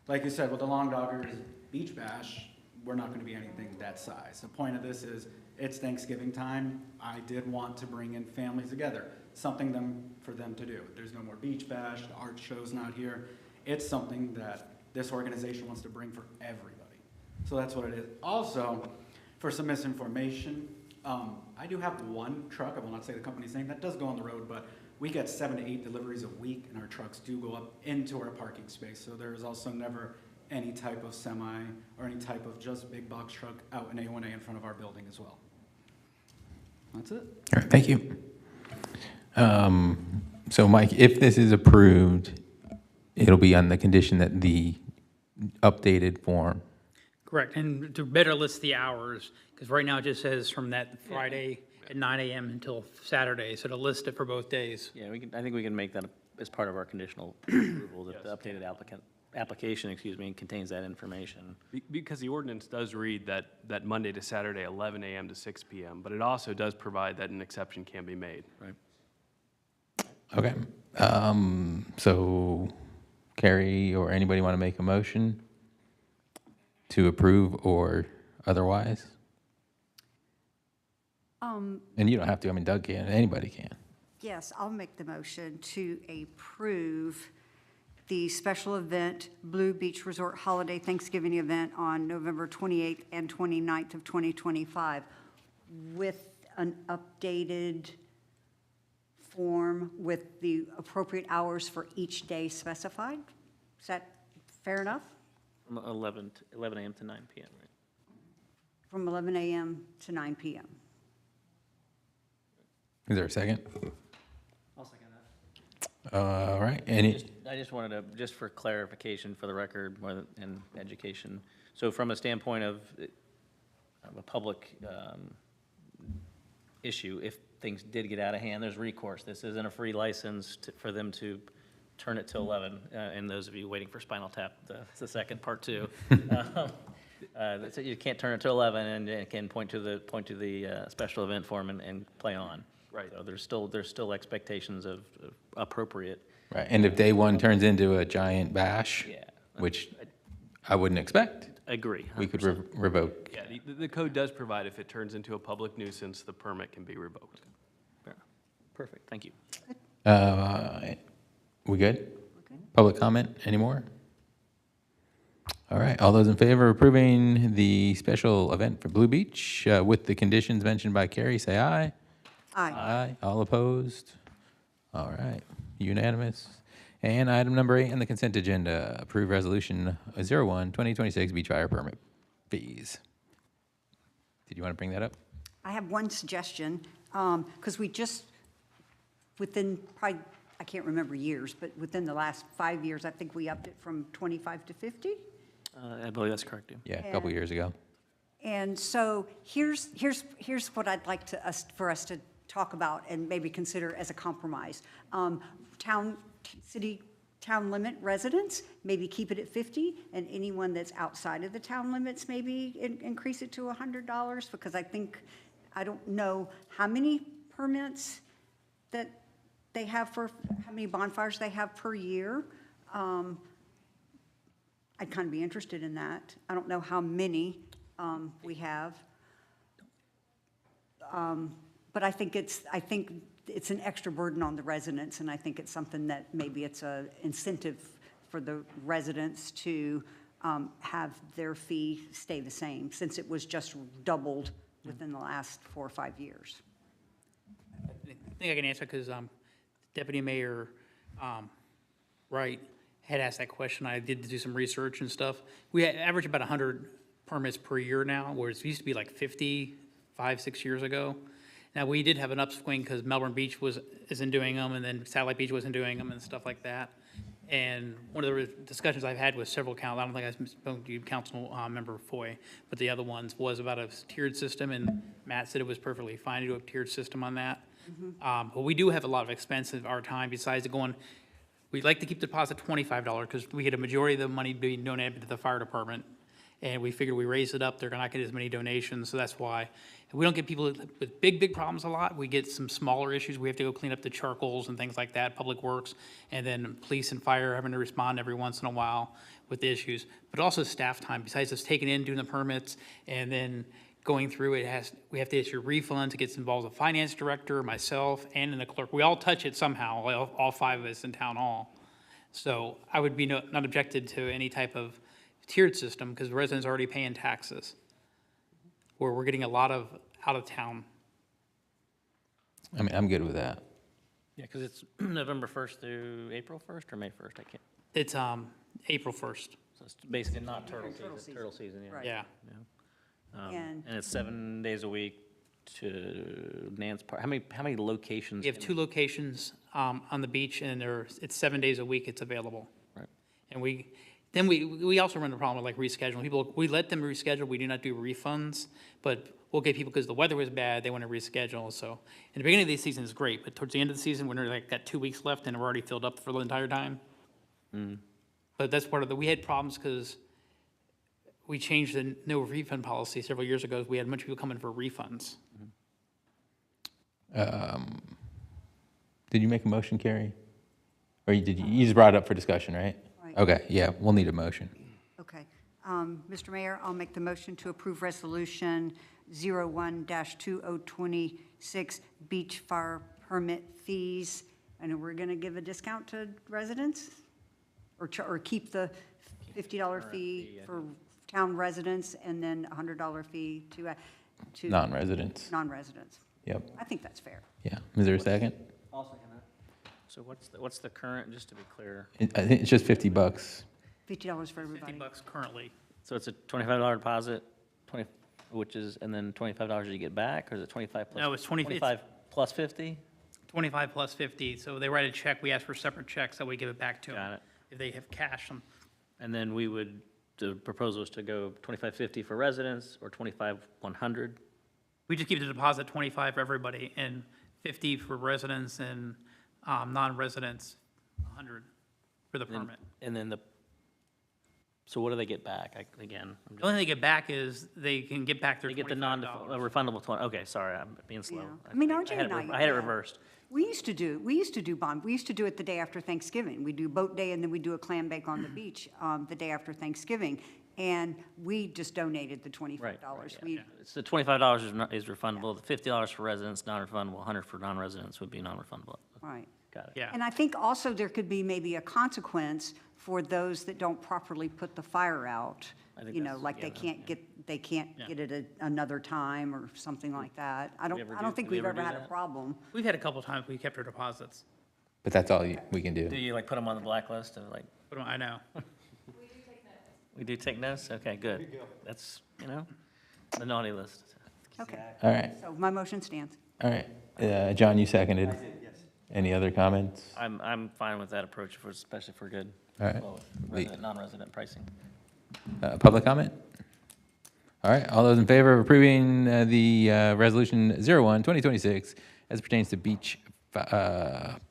Like you said, with the Long Doggers Beach Bash, we're not going to be anything that size. The point of this is, it's Thanksgiving time. I did want to bring in families together, something for them to do. There's no more Beach Bash, the art show's not here. It's something that this organization wants to bring for everybody. So that's what it is. Also, for some misinformation, I do have one truck, I will not say the company's name, that does go on the road, but we get 7 to 8 deliveries a week, and our trucks do go up into our parking space. So there is also never any type of semi or any type of just big box truck out in A1A in front of our building as well. That's it. All right, thank you. So Mike, if this is approved, it'll be on the condition that the updated form. Correct, and to better list the hours, because right now it just says from that Friday at 9 a.m. until Saturday, so to list it for both days. Yeah, I think we can make that as part of our conditional approval, that the updated application, contains that information. Because the ordinance does read that Monday to Saturday, 11 a.m. to 6 p.m., but it also does provide that an exception can be made. Right. Okay. So Carrie or anybody want to make a motion to approve or otherwise? And you don't have to, I mean, Doug can, anybody can. Yes, I'll make the motion to approve the special event Blue Beach Resort Holiday Thanksgiving event on November 28th and 29th of 2025 with an updated form with the appropriate hours for each day specified. Is that fair enough? From 11 a.m. to 9 p.m., right? From 11 a.m. to 9 p.m. Is there a second? I'll second that. All right, I just wanted to, just for clarification for the record more than, and education. So from a standpoint of a public issue, if things did get out of hand, there's recourse. This isn't a free license for them to turn it to 11. And those of you waiting for Spinal Tap, it's the second part two. So you can't turn it to 11 and it can point to the special event form and play on. Right. So there's still expectations of appropriate. right, and if day one turns into a giant bash, Yeah. which I wouldn't expect, Agree. we could 100%. revoke. Yeah, the code does provide if it turns into a public nuisance, the permit can be revoked. Fair. Perfect, thank you. We good? Public comment anymore? All right, all those in favor of approving the special event for Blue Beach with the conditions mentioned by Carrie, say aye. Aye. Aye. All opposed? All right, unanimous. And item number 8 on the consent agenda, approve resolution 01/2026 beach fire permit fees. Did you want to bring that up? I have one suggestion, because we just, within probably, I can't remember years, but within the last 5 years, I think we upped it from 25 to 50. I believe that's correct, yeah. Yeah, a couple years ago. And so here's what I'd like for us to talk about and maybe consider as a compromise. Town limit residents, maybe keep it at 50, and anyone that's outside of the town limits, maybe increase it to $100, because I don't know how many permits that they have for, how many bonfires they have per year. I'd kind of be interested in that. I don't know how many we have. But I think it's an extra burden on the residents, and I think it's something that maybe it's an incentive for the residents to have their fee stay the same, since it was just doubled within the last 4 or 5 years. I think I can answer because Deputy Mayor Wright had asked that question. I did do some research and stuff. We average about 100 permits per year now, whereas it used to be like 50, 5-6 years ago. Now, we did have an upswing because Melbourne Beach isn't doing them, and then Satellite Beach wasn't doing them and stuff like that. And one of the discussions I've had with several council, I don't think I spoke to you, Council Member Foy, but the other ones was about a tiered system, and Matt said it was perfectly fine to do a tiered system on that. But we do have a lot of expense of our time besides going. We'd like to keep the deposit $25 because we get a majority of the money being donated to the fire department. And we figured we raise it up, they're not getting as many donations, so that's why. And we don't get people with big problems a lot. We get some smaller issues. We have to go clean up the charcoals and things like that, Public Works, and then police and fire having to respond every once in a while with the issues. But also staff time, besides us taking in, doing the permits, and then going through it, we have to issue refunds. It gets involved the finance director, myself, and the clerk. We all touch it somehow, all 5 of us in town hall. So I would be not objected to any type of tiered system because the residents are already paying taxes, where we're getting a lot of out of town. I mean, I'm good with that. Yeah, because it's November 1st through April 1st or May 1st, I can't. It's April 1st. So it's basically not turtle season, yeah. Right. Yeah. And And it's 7 days a week to Nance Park. How many locations? We have 2 locations on the beach, and it's 7 days a week it's available. Right. And we also run the problem with like rescheduling. People, we let them reschedule, we do not do refunds, but we'll get people, because the weather was bad, they want to reschedule. So in the beginning of the season is great, but towards the end of the season, when they're got 2 weeks left and we're already filled up for the entire time. But that's part of we had problems because we changed the no refund policy several years ago. We had a bunch of people coming for refunds. Did you make a motion, Carrie? Or you just brought it up for discussion, right? Right. Okay, yeah, we'll need a motion. Okay. Mr. Mayor, I'll make the motion to approve Resolution 01-2026 beach fire permit fees. And we're going to give a discount to residents? Or keep the $50 fee for town residents and then a $100 fee to Non-residents. non-residents? Yep, I think that's fair. yeah. Is there a second? I'll second that. So what's the current, just to be clear? I think it's just $50. $50 for everybody. $50 currently. So it's a $25 deposit, and then $25 you get back, or is it 25 plus? No, it's 25 plus 50? 25 plus 50. So they write a check. We ask for separate checks that we give it back to them. Got it. If they have cash. And then the proposal is to go 25.50 for residents or 25.100? We just keep the deposit 25 for everybody and 50 for residents and non-residents, 100 for the permit. And then so what do they get back? Again, The only thing they get back is they can get back their they get the $25. refundable 20, okay, sorry, I'm being slow. Yeah. I mean, RJ had it and I- I had it yeah. reversed. We used to do bond. We used to do it the day after Thanksgiving. We do boat day and then we do a clam bake on the beach the day after Thanksgiving. And we just donated the $25. Right, We, It's the $25 is refundable, the $50 for residents, non-refundable, 100 for non-residents would be non-refundable. right. Got it. Yeah. And I think also there could be maybe a consequence for those that don't properly put the fire out. I think You know, that's- like yeah, they can't Yeah. get it another time or something like that. I we ever don't do- think do we we've ever ever do had a that? problem. We've had a couple times we kept her deposits. But that's all we can Do do. you like put them on the blacklist of like, But I know. we do take notes? Okay, good. That's, the naughty list. Okay, All right, so my motion stands. all right. John, you seconded. Any other comments? I'm fine with that approach, especially for good. All right. Well, resident, non-resident pricing. Public comment? All right, all those in favor of approving the Resolution 01, 2026, as pertains to beach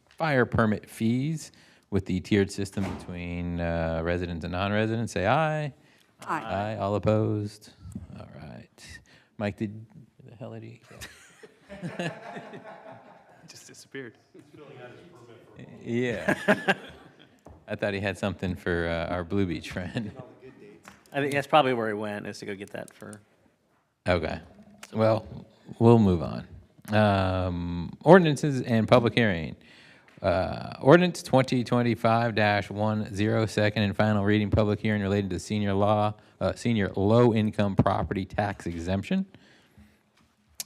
fire permit fees with the tiered system between residents and non-residents, say aye. Aye. Aye, all opposed? All right. Mike, where the hell did he go? Just disappeared. Yeah. I thought he had something for our Blue Beach friend. I think that's probably where he went, is to go get that for, Okay. Well, we'll move on. Ordinances and public hearing. Ordinance 2025-10, second and final reading, public hearing related to senior low-income property tax exemption.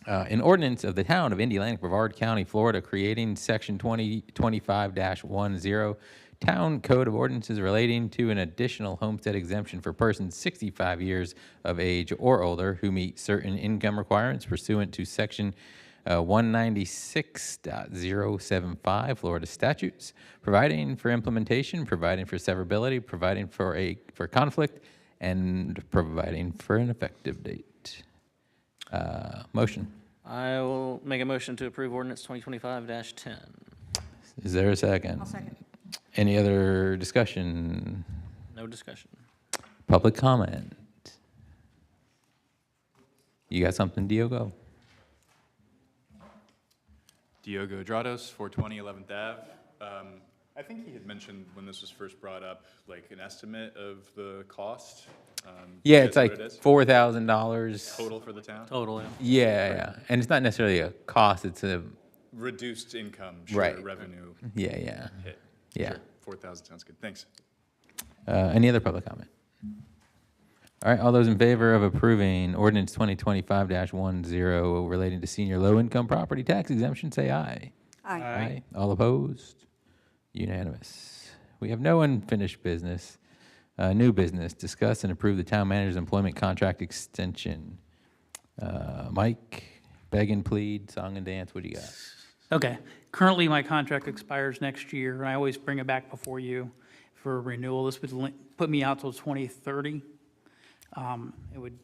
An ordinance of the town of Indialantic, Brevard County, Florida, creating section 2025-10 Town Code of Ordinances relating to an additional homestead exemption for persons 65 years of age or older who meet certain income requirements pursuant to section 196.075 Florida statutes, providing for implementation, providing for severability, providing for conflict, and providing for an effective date. Motion. I will make a motion to approve ordinance 2025-10. Is there a second? I'll second. Any other discussion? No discussion. Public comment? You got something, Diogo? Diogo Drados, 420 11th Ave. I think he had mentioned when this was first brought up, like an estimate of the cost. Yeah, is it's that like what it is? $4,000. Total for the town? Total, yeah. Yeah, and it's not necessarily a cost, it's a, Reduced income, Right. sure, revenue yeah. hit. Yeah. Sure, 4,000 sounds good. Thanks. Any other public comment? All right, all those in favor of approving ordinance 2025-10 relating to senior low-income property tax exemption, say aye. Aye. All opposed? Unanimous. We have no unfinished business. New business, discuss and approve the town manager's employment contract extension. Mike, beg and plead, song and dance, what do you got? Okay. Currently, my contract expires next year, and I always bring it back before you for renewal. This would put me out till 2030. It would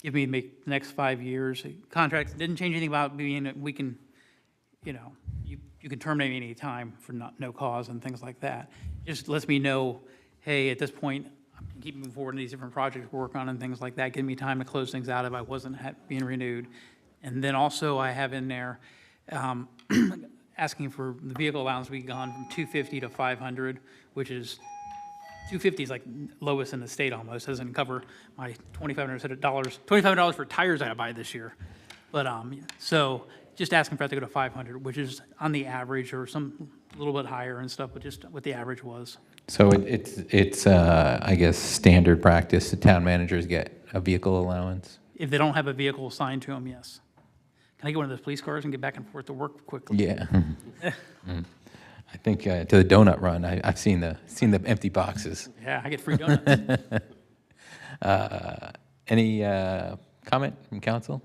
give me the next 5 years. The contract didn't change anything about being, we can, you can terminate me any time for no cause and things like that. Just lets me know, hey, at this point, I can keep moving forward in these different projects we're working on and things like that, give me time to close things out if I wasn't being renewed. And then also I have in there, asking for the vehicle allowance to be gone from 250 to 500, which is, 250 is like lowest in the state almost, doesn't cover my $2,500 for tires I buy this year. But, so just asking for that to go to 500, which is on the average or a little bit higher and stuff, but just what the average was. So it's I guess, standard practice, the town managers get a vehicle allowance? If they don't have a vehicle assigned to them, yes. Can I get one of those police cars and get back and forth to work quickly? Yeah. I think to the donut run, I've seen the empty boxes. Yeah, I get free donuts. Any comment from council?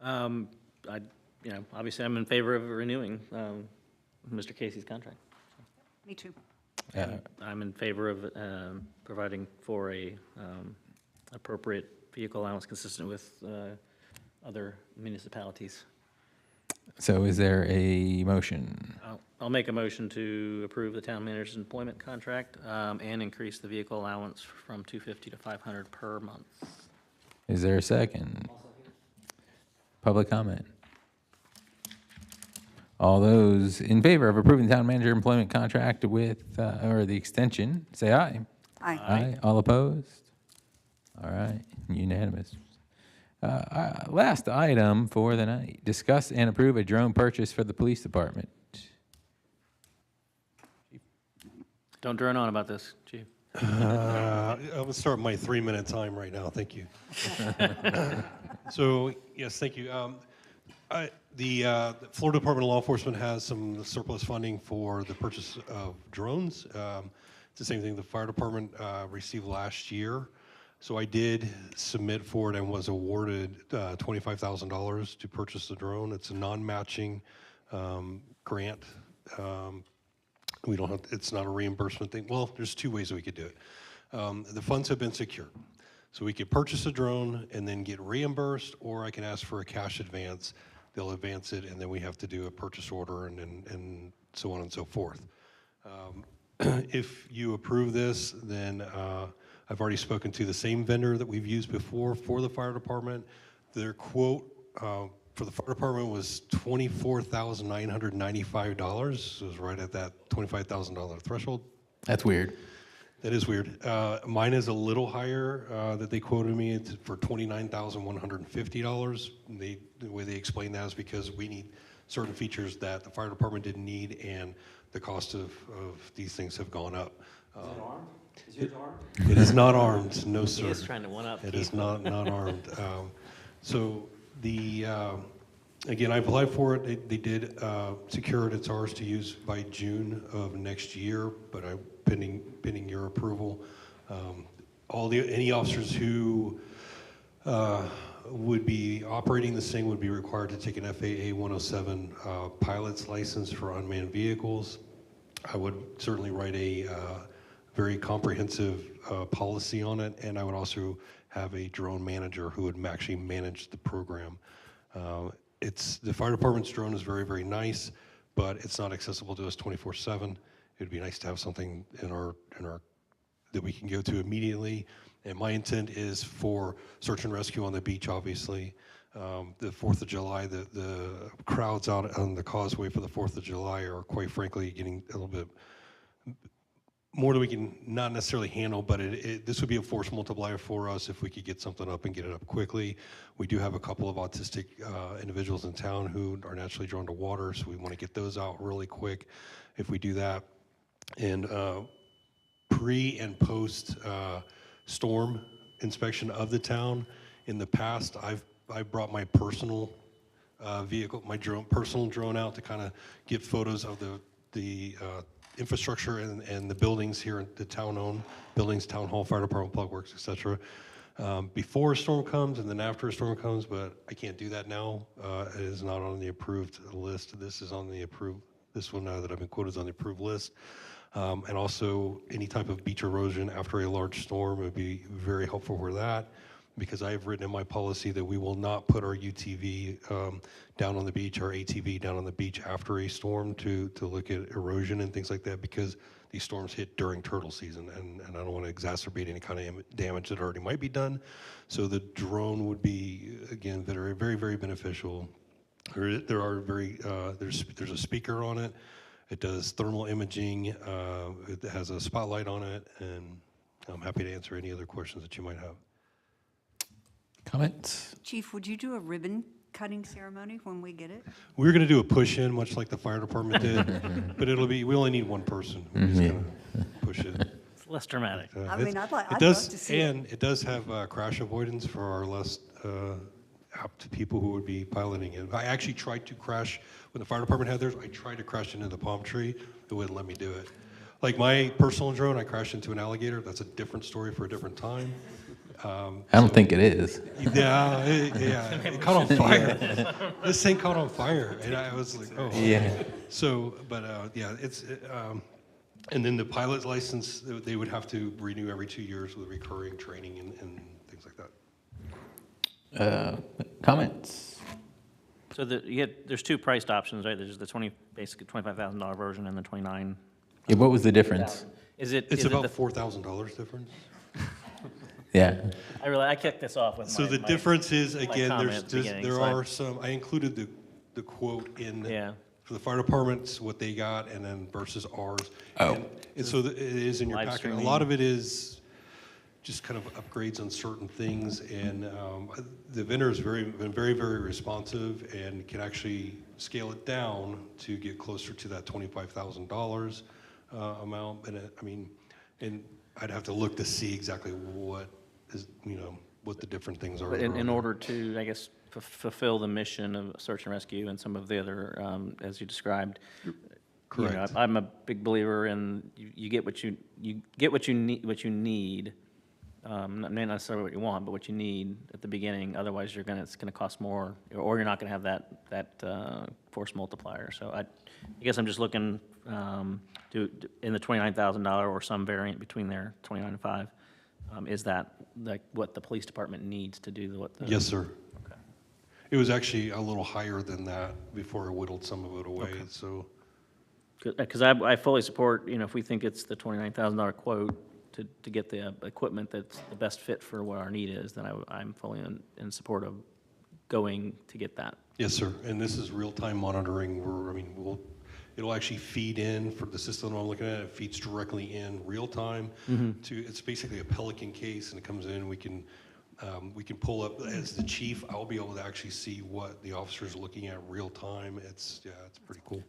Obviously I'm in favor of renewing Mr. Casey's contract. Me too. I'm in favor of providing for a appropriate vehicle allowance consistent with other municipalities. So is there a motion? I'll make a motion to approve the town manager's employment contract and increase the vehicle allowance from 250 to 500 per month. Is there a second? Public comment? All those in favor of approving the town manager employment contract with, or the extension, say aye. Aye. Aye. All opposed? All right, unanimous. Last item for the night, discuss and approve a drone purchase for the police department. Don't drone on about this, Chief. I'm gonna start my 3-minute time right now, thank you. So, yes, thank you. The Florida Department of Law Enforcement has some surplus funding for the purchase of drones. It's the same thing the fire department received last year. So I did submit for it and was awarded $25,000 to purchase the drone. It's a non-matching grant. We don't have, it's not a reimbursement thing. Well, there's 2 ways that we could do it. The funds have been secured. So we could purchase a drone and then get reimbursed, or I can ask for a cash advance. They'll advance it, and then we have to do a purchase order and so on and so forth. If you approve this, then I've already spoken to the same vendor that we've used before for the fire department. Their quote for the fire department was $24,995. It was right at that $25,000 threshold. That's weird. That is weird. Mine is a little higher that they quoted me for $29,150. The way they explained that is because we need certain features that the fire department didn't need, and the cost of these things have gone up. Is it armed? Is yours armed? It is not armed, no sir. He is trying to one-up It Keith. is not armed. So the, again, I applied for it. They did secure it. It's ours to use by June of next year, but I'm pending your approval. Any officers who would be operating this thing would be required to take an FAA 107 pilot's license for unmanned vehicles. I would certainly write a very comprehensive policy on it, and I would also have a drone manager who would actually manage the program. The fire department's drone is very, very nice, but it's not accessible to us 24/7. It'd be nice to have something in our that we can go to immediately. And my intent is for search and rescue on the beach, obviously. The 4th of July, the crowds out on the causeway for the 4th of July are quite frankly getting a little bit more than we can not necessarily handle, but this would be a force multiplier for us if we could get something up and get it up quickly. We do have a couple of autistic individuals in town who are naturally drawn to water, so we want to get those out really quick if we do that. And pre and post storm inspection of the town, in the past, I brought my personal vehicle, my personal drone out to kind of get photos of the infrastructure and the buildings here, the town-owned buildings, town hall, fire department, public works, etc. Before a storm comes and then after a storm comes, but I can't do that now. It is not on the approved list. This is on the approved. This one that I've been quoted is on the approved list. And also any type of beach erosion after a large storm would be very helpful for that, because I have written in my policy that we will not put our UTV down on the beach, our ATV down on the beach after a storm to look at erosion and things like that, because these storms hit during turtle season, and I don't want to exacerbate any kind of damage that already might be done. So the drone would be, again, very, very, very beneficial. There's a speaker on it. It does thermal imaging. It has a spotlight on it, and I'm happy to answer any other questions that you might have. Comments? Chief, would you do a ribbon cutting ceremony when we get it? We're going to do a push-in, much like the fire department did, but we only need one person. We're just going to push it. It's less dramatic. I mean, I'd love to see it. And it does have crash avoidance for our less apt people who would be piloting it. I actually tried to crash, when the fire department had theirs, I tried to crash into the palm tree. It wouldn't let me do it. Like my personal drone, I crashed into an alligator. That's a different story for a different time. I don't think it is. Yeah, it caught on fire. This thing caught on fire, and I was like, oh. Yeah. So, but yeah, and then the pilot's license, they would have to renew every 2 years with recurring training and things like that. Comments? So there's 2 priced options, right? There's the basically $25,000 version and the 29. Yeah, what was the difference? It's about $4,000 difference. Yeah. I kicked this off with So the difference is, again, I included the quote in for the fire departments, what they got, and then versus ours. Oh. And so it is in your packet. A lot of it is just kind of upgrades on certain things, and the vendor has been very, very responsive and can actually scale it down to get closer to that $25,000. amount, and I mean, and I'd have to look to see exactly what is, what the different things are. But that are in on there. order to, I guess, fulfill the mission of search and rescue and some of the other, as you described. Correct. I'm a big believer in you get what you get what you need, not necessarily what you want, but what you need at the beginning. Otherwise, it's gonna cost more, or you're not gonna have that force multiplier. So I guess I'm just looking in the $29,000 or some variant between there, 29 and 5. Is that like what the police department needs to do what the? Yes, sir. Okay. It was actually a little higher than that before I whittled some of it away, so. Because I fully support, if we think it's the $29,000 quote to get the equipment that's the best fit for what our need is, then I'm fully in support of going to get that. Yes, sir, and this is real-time monitoring, it'll actually feed in for the system I'm looking at, it feeds directly in real-time it's basically a Pelican case, and it comes in, we can pull up, as the chief, I'll be able to actually see what the officer's looking at real-time, it's pretty cool.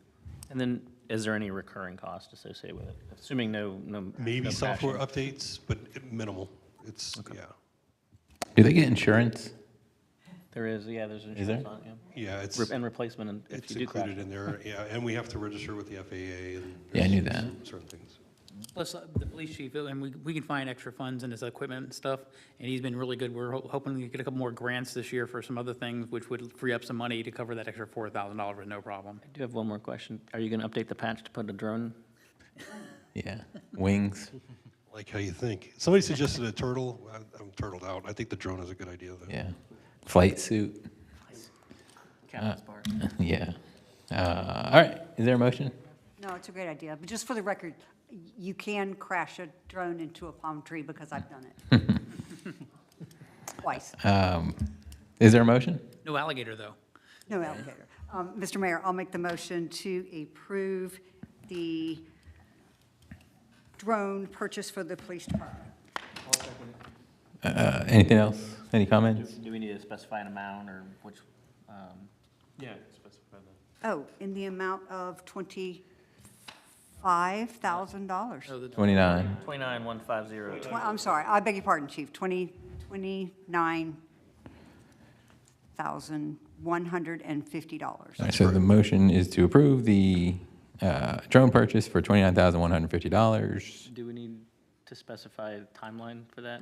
And then, is there any recurring cost associated with it? Assuming no Maybe no software crashing. updates, but minimal, it's, yeah. Do they get insurance? There is, yeah, there's there? insurance on it, yeah. Yeah, it's. And replacement, and if It's you do crash. included in there, yeah, and we have to register with the FAA and. Yeah, I knew there's that. Certain things. Plus, the police chief, and we can find extra funds in his equipment and stuff, and he's been really good. We're hoping to get a couple more grants this year for some other things, which would free up some money to cover that extra $4,000 with no problem. I do have one more question. Are you gonna update the patch to put a drone? Yeah, wings. Like how you think. Somebody suggested a turtle, I'm turtled out. I think the drone is a good idea, though. Yeah, flight suit. Captain's part. Yeah. All right, is there a motion? No, it's a great idea, but just for the record, you can crash a drone into a palm tree because I've done it. Twice. Is there a motion? No alligator, though. No alligator. Mr. Mayor, I'll make the motion to approve the drone purchase for the police department. Anything else? Any comments? Do we need to specify an amount or which? Yeah, specify that. Oh, in the amount of $25,000. Oh, the 29. 29150. I'm sorry, I beg your pardon, Chief, $29,150. All right, so the motion is to approve the drone purchase for $29,150. Do we need to specify a timeline for that?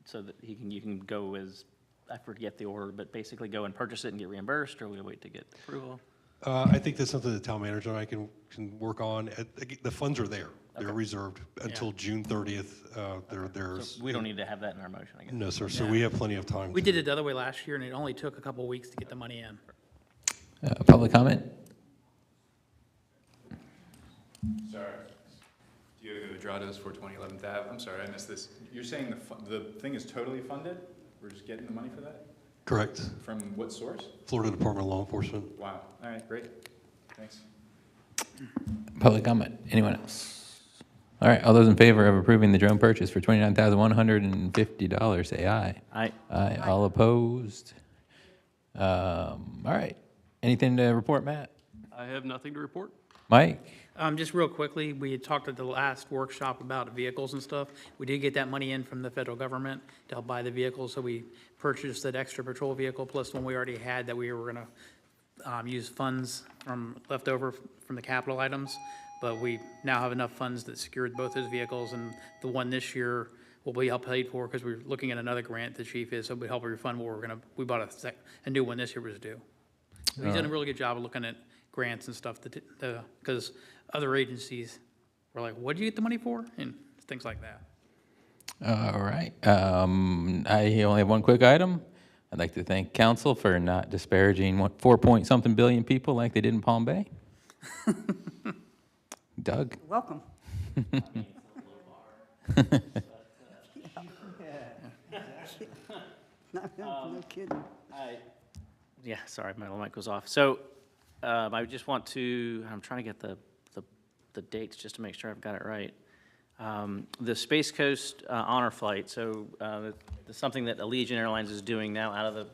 So that you can go as, I forget the order, but basically go and purchase it and get reimbursed, or we wait to get approval? I think that's something the town manager and I can work on. The funds are there. They're Okay. reserved until June 30th. There's. So we don't need to have that in our motion, I guess. No, sir, so we have plenty of time. We did it the other way last year, and it only took a couple of weeks to get the money in. Public comment? Sorry. Diego Drados for 2011th Ave. I'm sorry, I missed this. You're saying the thing is totally funded? We're just getting the money for that? Correct. From what source? Florida Department of Law Enforcement. Wow. All right, great. Thanks. Public comment? Anyone else? All right, all those in favor of approving the drone purchase for $29,150, say aye. Aye. Aye. All opposed? All right. Anything to report, Matt? I have nothing to report. Mike? Just real quickly, we had talked at the last workshop about vehicles and stuff. We did get that money in from the federal government to help buy the vehicles, so we purchased that extra patrol vehicle plus one we already had that we were gonna use funds from leftover from the capital items. But we now have enough funds that secured both those vehicles, and the one this year will be help paid for because we're looking at another grant the chief is, so we help refund what we bought a new one this year was due. So he's done a really good job of looking at grants and stuff because other agencies were like, what did you get the money for? And things like that. All right. I only have one quick item. I'd like to thank council for not disparaging 4-point-something billion people like they did in Palm Bay. Doug? Welcome. No kidding. Yeah, sorry, my mic was off. So I just want to, I'm trying to get the dates just to make sure I've got it right. The Space Coast honor flight, so something that Allegiant Airlines is doing now out of the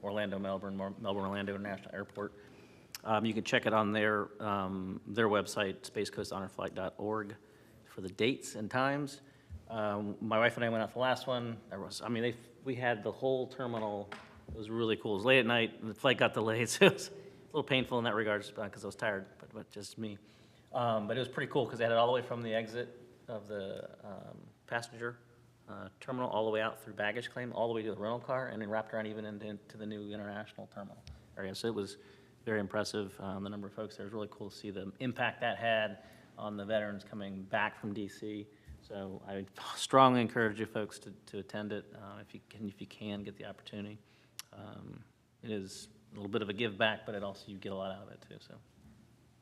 Orlando International Airport. You can check it on their website, spacecoasthonorflight.org, for the dates and times. My wife and I went out the last one. We had the whole terminal. It was really cool. It was late at night, and the flight got delayed, so it was a little painful in that regard, because I was tired, but just me. But it was pretty cool, because they had it all the way from the exit of the passenger terminal, all the way out through baggage claim, all the way to the rental car, and then wrapped around even into the new international terminal area. So it was very impressive. The number of folks there was really cool to see the impact that had on the veterans coming back from DC. So I would strongly encourage you folks to attend it if you can get the opportunity. It is a little bit of a give back, but you get a lot out of it too. So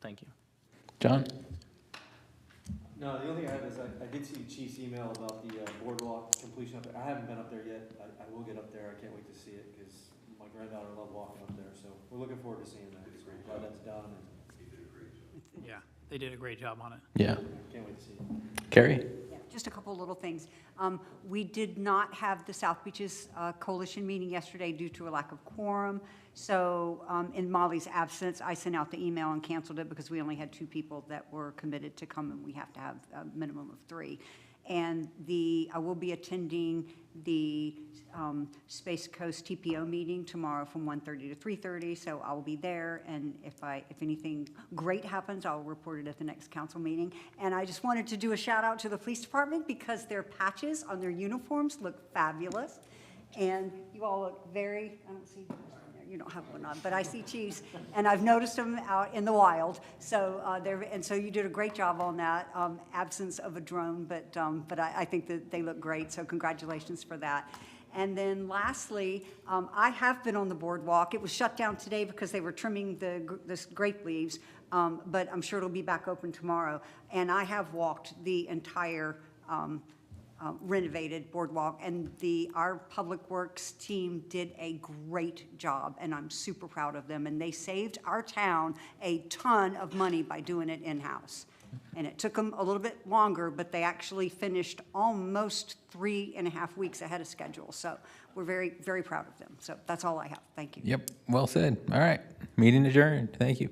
thank you. John? No, the only thing I have is I did see the chief's email about the boardwalk completion up there. I haven't been up there yet. I will get up there. I can't wait to see it because my granddaughter loved walking up there. So we're looking forward to seeing that. It's great. Glad that's done. Yeah, they did a great job on it. Yeah. Can't wait to see it. Carrie? Yeah, just a couple little things. We did not have the South Beaches Coalition meeting yesterday due to a lack of quorum. So in Molly's absence, I sent out the email and canceled it because we only had 2 people that were committed to come, and we have to have a minimum of 3. And I will be attending the Space Coast TPO meeting tomorrow from 1:30 to 3:30, so I will be there, and if anything great happens, I'll report it at the next council meeting. And I just wanted to do a shout out to the police department because their patches on their uniforms look fabulous, and you all look I don't see you don't have one on, but I see chiefs, and I've noticed them out in the wild. So so you did a great job on that. Absence of a drone, but I think that they look great. So congratulations for that. And then lastly, I have been on the boardwalk. It was shut down today because they were trimming the grape leaves, but I'm sure it'll be back open tomorrow. And I have walked the entire renovated boardwalk, and our Public Works team did a great job, and I'm super proud of them. And they saved our town a ton of money by doing it in-house. And it took them a little bit longer, but they actually finished almost 3.5 weeks ahead of schedule. So we're very, very proud of them. So that's all I have. Thank you. Yep, well said. All right, meeting adjourned. Thank you.